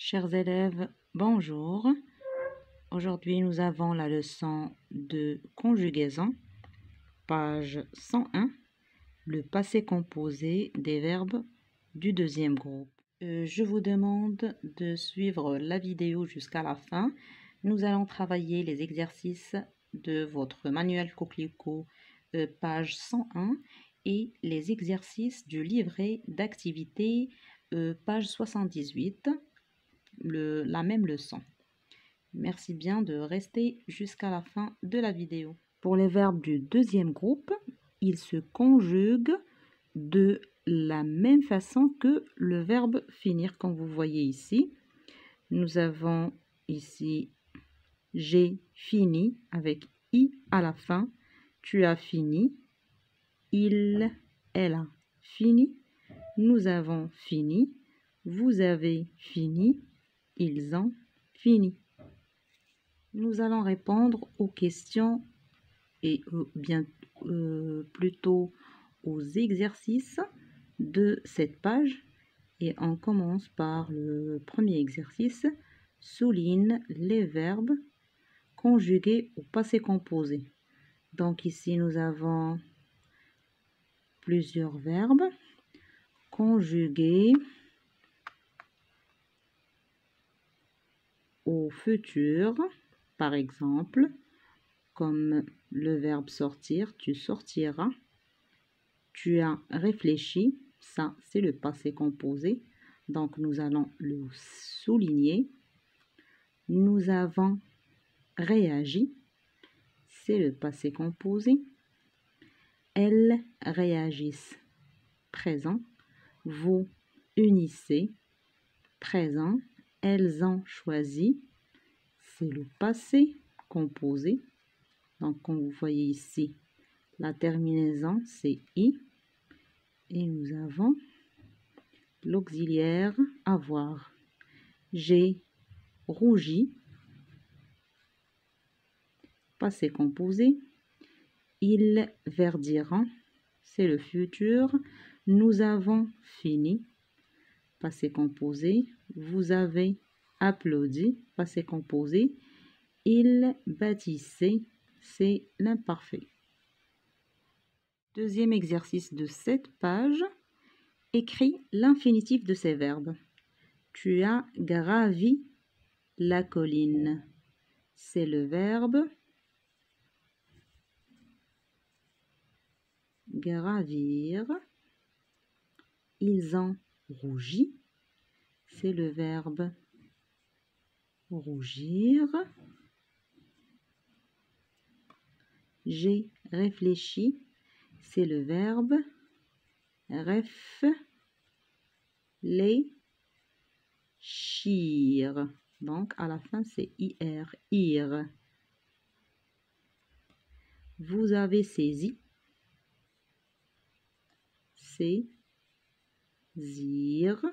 Chers élèves, bonjour. Aujourd'hui, nous avons la leçon de conjugaison, page 101, le passé composé des verbes du deuxième groupe. Je vous demande de suivre la vidéo jusqu'à la fin. Nous allons travailler les exercices de votre manuel Coquelicot, page 101, et les exercices du livret d'activité, page 78. La même leçon. Merci bien de rester jusqu'à la fin de la vidéo. Pour les verbes du deuxième groupe, ils se conjuguent de la même façon que le verbe finir, comme vous voyez ici. Nous avons ici j'ai fini avec i à la fin. Tu as fini. Il, elle a fini. Nous avons fini. Vous avez fini. Ils ont fini. Nous allons répondre aux questions et plutôt aux exercices de cette page. Et on commence par le premier exercice. Souligne les verbes conjugués au passé composé. Donc ici, nous avons plusieurs verbes conjugués au futur, par exemple, comme le verbe sortir, tu sortiras. Tu as réfléchi, ça c'est le passé composé, donc nous allons le souligner. Nous avons réagi, c'est le passé composé. Elles réagissent, présent. Vous unissez, présent. Elles ont choisi, c'est le passé composé. Donc, comme vous voyez ici, la terminaison, c'est i. Et nous avons l'auxiliaire avoir. J'ai rougi, passé composé. Ils verdiront, c'est le futur. Nous avons fini, passé composé. Vous avez applaudi, passé composé. Ils bâtissaient, c'est l'imparfait. Deuxième exercice de cette page. Écris l'infinitif de ces verbes. Tu as gravi la colline. C'est le verbe gravir. Ils ont rougi. C'est le verbe rougir. J'ai réfléchi. C'est le verbe réfléchir. Donc, à la fin, c'est ir, ir. Vous avez saisi. Saisir.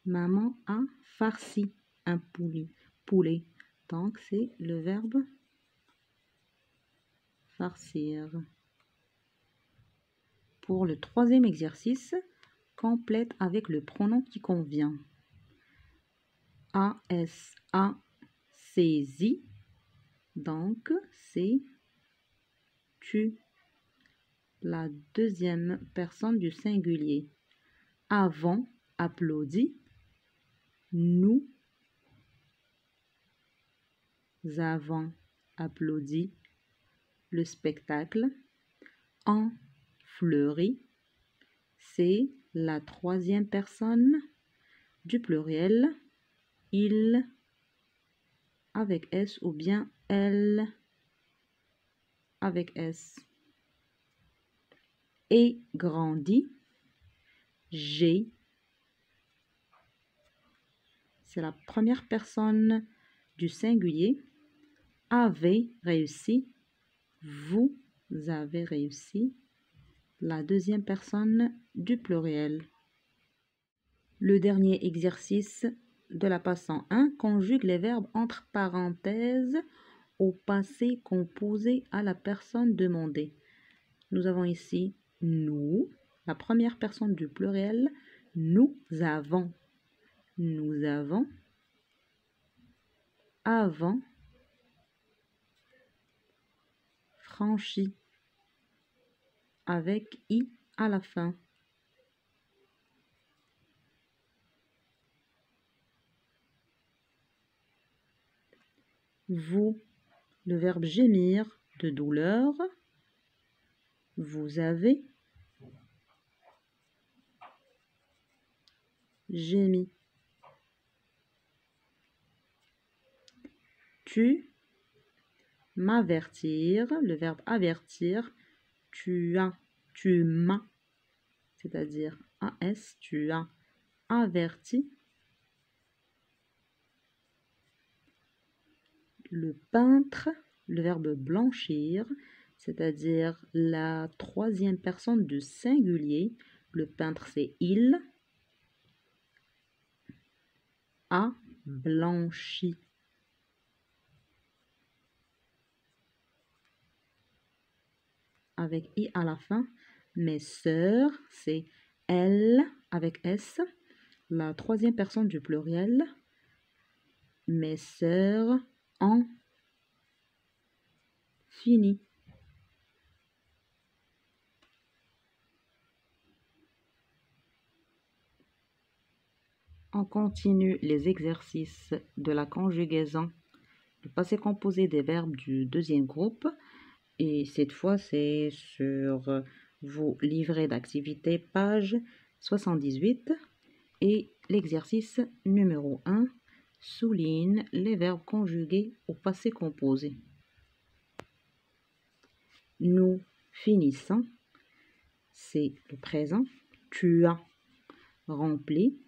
Maman a farci un poulet. Donc, c'est le verbe farcir. Pour le troisième exercice, complète avec le pronom qui convient. A saisi. Donc, c'est tu. La deuxième personne du singulier. Avons applaudi. Nous avons applaudi le spectacle. En fleuri, c'est la troisième personne du pluriel. Il avec S ou bien elle avec S. Et grandi, j'ai. C'est la première personne du singulier. Avez réussi. Vous avez réussi. La deuxième personne du pluriel. Le dernier exercice de la page 101 conjugue les verbes entre parenthèses au passé composé à la personne demandée. Nous avons ici nous, la première personne du pluriel. Nous avons. Nous avons avant, franchi, avec i à la fin. Vous, le verbe gémir de douleur. Vous avez gémi. Tu, m'avertir, le verbe avertir. Tu as, tu m'as, c'est-à-dire as, tu as averti. Le peintre, le verbe blanchir, c'est-à-dire la troisième personne du singulier. Le peintre, c'est il, a blanchi. Avec i à la fin. Mes sœurs, c'est elles avec s, la troisième personne du pluriel. Mes sœurs ont fini. On continue les exercices de la conjugaison du passé composé des verbes du deuxième groupe. Et cette fois, c'est sur vos livrets d'activité, page 78. Et l'exercice numéro 1 souligne les verbes conjugués au passé composé. Nous finissons, c'est le présent. Tu as rempli,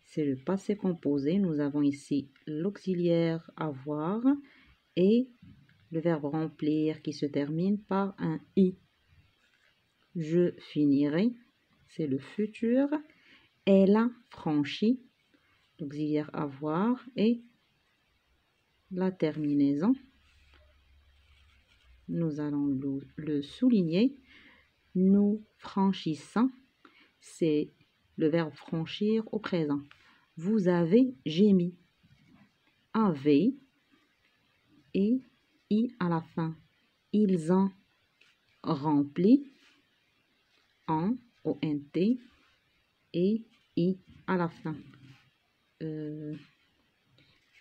c'est le passé composé. Nous avons ici l'auxiliaire avoir et le verbe remplir qui se termine par un i. Je finirai, c'est le futur. Elle a franchi, l'auxiliaire avoir et la terminaison. Nous allons le souligner. Nous franchissons, c'est le verbe franchir au présent. Vous avez gémi. Avez et i à la fin. Ils ont rempli, en, ont, et i à la fin. Il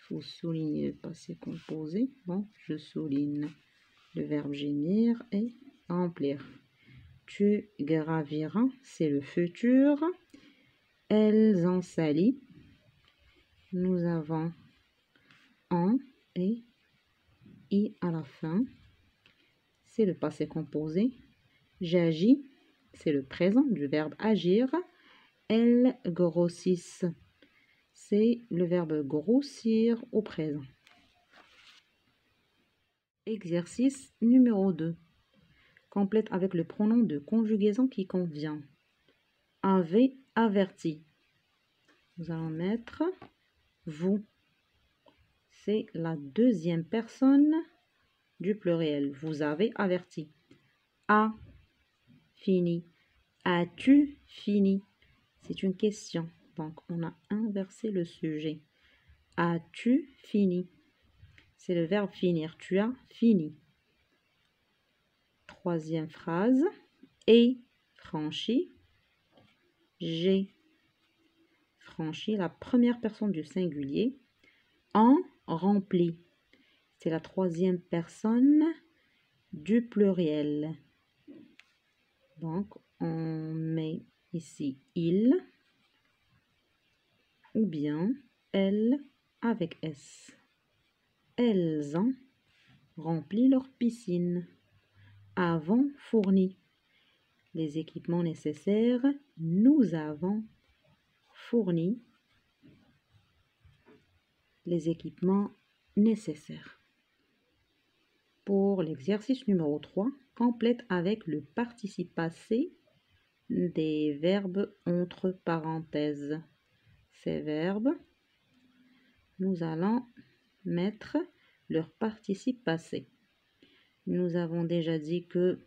faut souligner le passé composé. Bon, je souligne le verbe gémir et remplir. Tu graviras, c'est le futur. Elles ont sali. Nous avons en et i à la fin. C'est le passé composé. J'agis, c'est le présent du verbe agir. Elles grossissent, c'est le verbe grossir au présent. Exercice numéro 2. Complète avec le pronom de conjugaison qui convient. Avez averti. Nous allons mettre vous. C'est la deuxième personne du pluriel. Vous avez averti. A fini. As-tu fini? C'est une question. Donc, on a inversé le sujet. As-tu fini? C'est le verbe finir. Tu as fini. Troisième phrase. Et franchi. J'ai franchi, la première personne du singulier. En rempli. C'est la troisième personne du pluriel. Donc, on met ici il ou bien elle avec S. Elles ont rempli leur piscine. Avons fourni les équipements nécessaires. Nous avons fourni les équipements nécessaires. Pour l'exercice numéro 3, complète avec le participe passé des verbes entre parenthèses. Ces verbes, nous allons mettre leur participe passé. Nous avons déjà dit que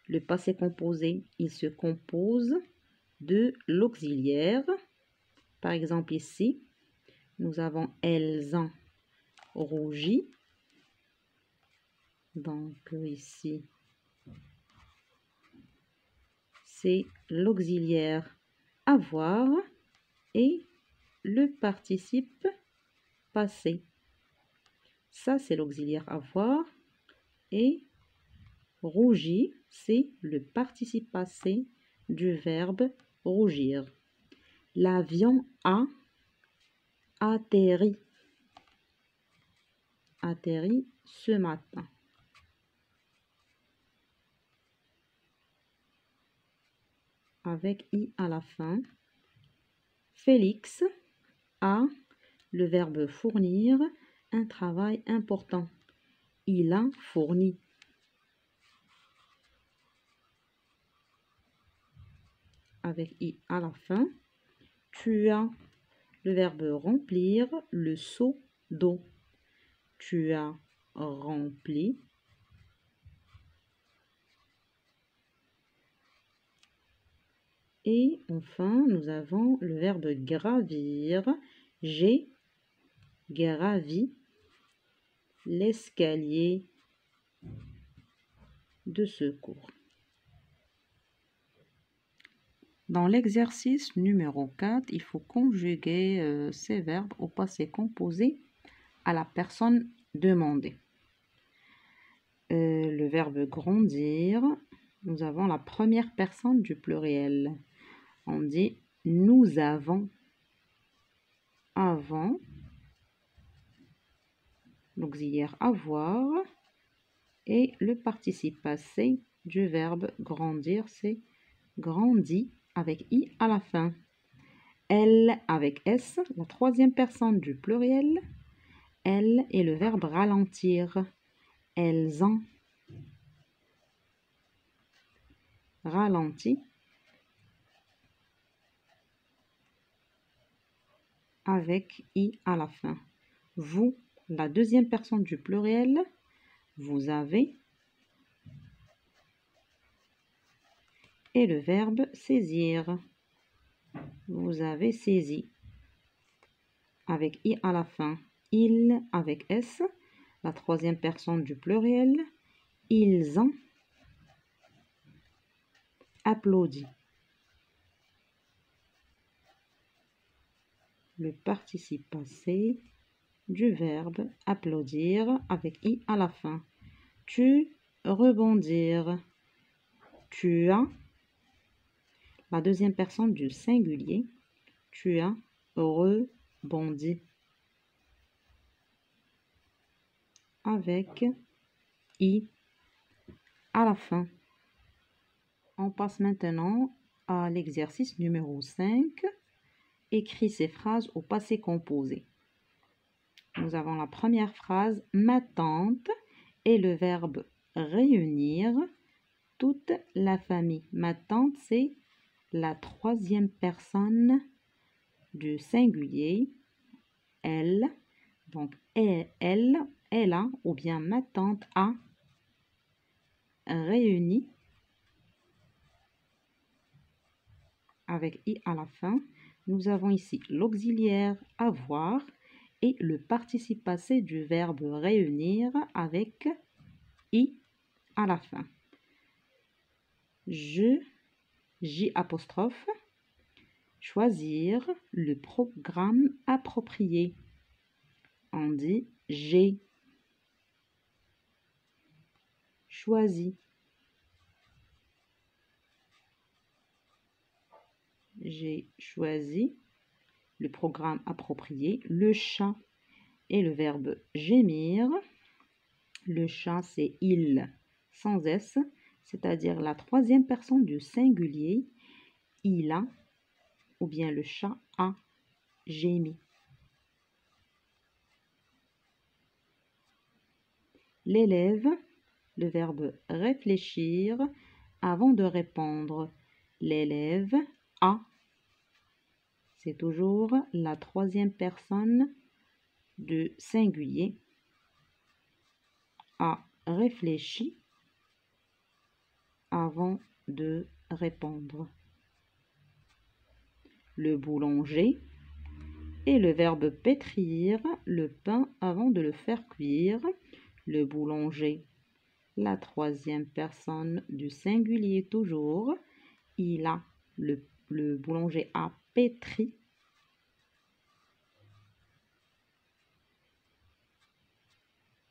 le passé composé, il se compose de l'auxiliaire Par exemple, ici, nous avons elles ont rougi. Donc, ici, c'est l'auxiliaire avoir et le participe passé. Ça, c'est l'auxiliaire avoir et rougi, c'est le participe passé du verbe rougir. L'avion a atterri. Atterri ce matin. Avec i à la fin. Félix a le verbe fournir un travail important. Il a fourni. Avec i à la fin. Tu as le verbe remplir le seau d'eau. Tu as rempli. Et enfin, nous avons le verbe gravir. J'ai gravi l'escalier de secours. Dans l'exercice numéro 4, il faut conjuguer ces verbes au passé composé à la personne demandée. Le verbe grandir, nous avons la première personne du pluriel. On dit nous avons, avant, l'auxiliaire avoir et le participe passé du verbe grandir, c'est grandi avec i à la fin. Elle avec s, la troisième personne du pluriel. Elle est le verbe ralentir. Elles ont ralenti avec i à la fin. Vous, la deuxième personne du pluriel, vous avez et le verbe saisir. Vous avez saisi avec i à la fin. Il avec s, la troisième personne du pluriel. Ils ont applaudi. Le participe passé du verbe applaudir avec i à la fin. Tu rebondir. Tu as la deuxième personne du singulier. Tu as rebondi avec i à la fin. On passe maintenant à l'exercice numéro 5. Écris ces phrases au passé composé. Nous avons la première phrase, ma tante, et le verbe réunir toute la famille. Ma tante, c'est la troisième personne du singulier. Elle, donc elle a, ou bien ma tante a réuni avec i à la fin. Nous avons ici l'auxiliaire avoir et le participe passé du verbe réunir avec i à la fin. J apostrophe, choisir le programme approprié. On dit j'ai choisi. J'ai choisi le programme approprié. Le chat et le verbe gémir. Le chat, c'est il sans s, c'est-à-dire la troisième personne du singulier. Il a, ou bien le chat a gémi. L'élève, le verbe réfléchir avant de répondre. L'élève a, c'est toujours la troisième personne du singulier, a réfléchi avant de répondre. Le boulanger, Et le verbe pétrir le pain avant de le faire cuire. Le boulanger, la troisième personne du singulier toujours. Le boulanger a pétri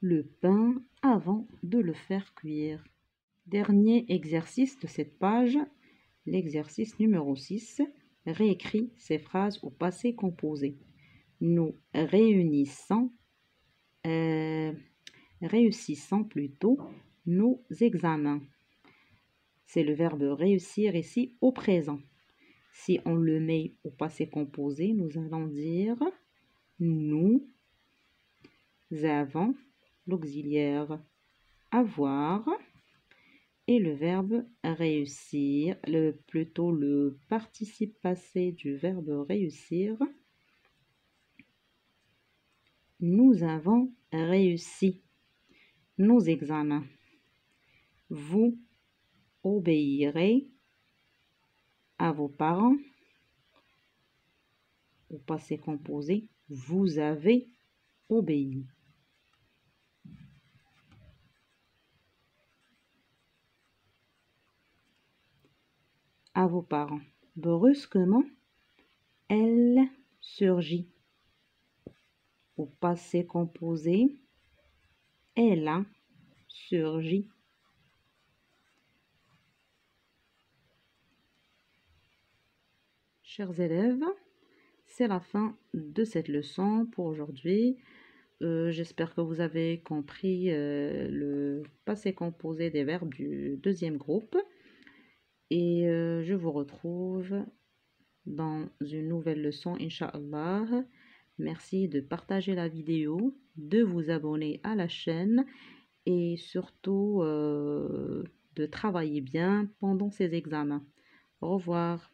le pain avant de le faire cuire. Dernier exercice de cette page, l'exercice numéro 6. Réécris ces phrases au passé composé. Nous réussissons plutôt nos examens. C'est le verbe réussir ici au présent. Si on le met au passé composé, nous allons dire nous avons, l'auxiliaire avoir et le verbe réussir, plutôt le participe passé du verbe réussir. Nous avons réussi nos examens. Vous obéirez à vos parents. Au passé composé, vous avez obéi. À vos parents. Brusquement, elle surgit. Au passé composé, elle a surgi. Chers élèves, c'est la fin de cette leçon pour aujourd'hui. J'espère que vous avez compris le passé composé des verbes du deuxième groupe. Et je vous retrouve dans une nouvelle leçon, Inch'Allah. Merci de partager la vidéo, de vous abonner à la chaîne et surtout de travailler bien pendant ces examens. Au revoir.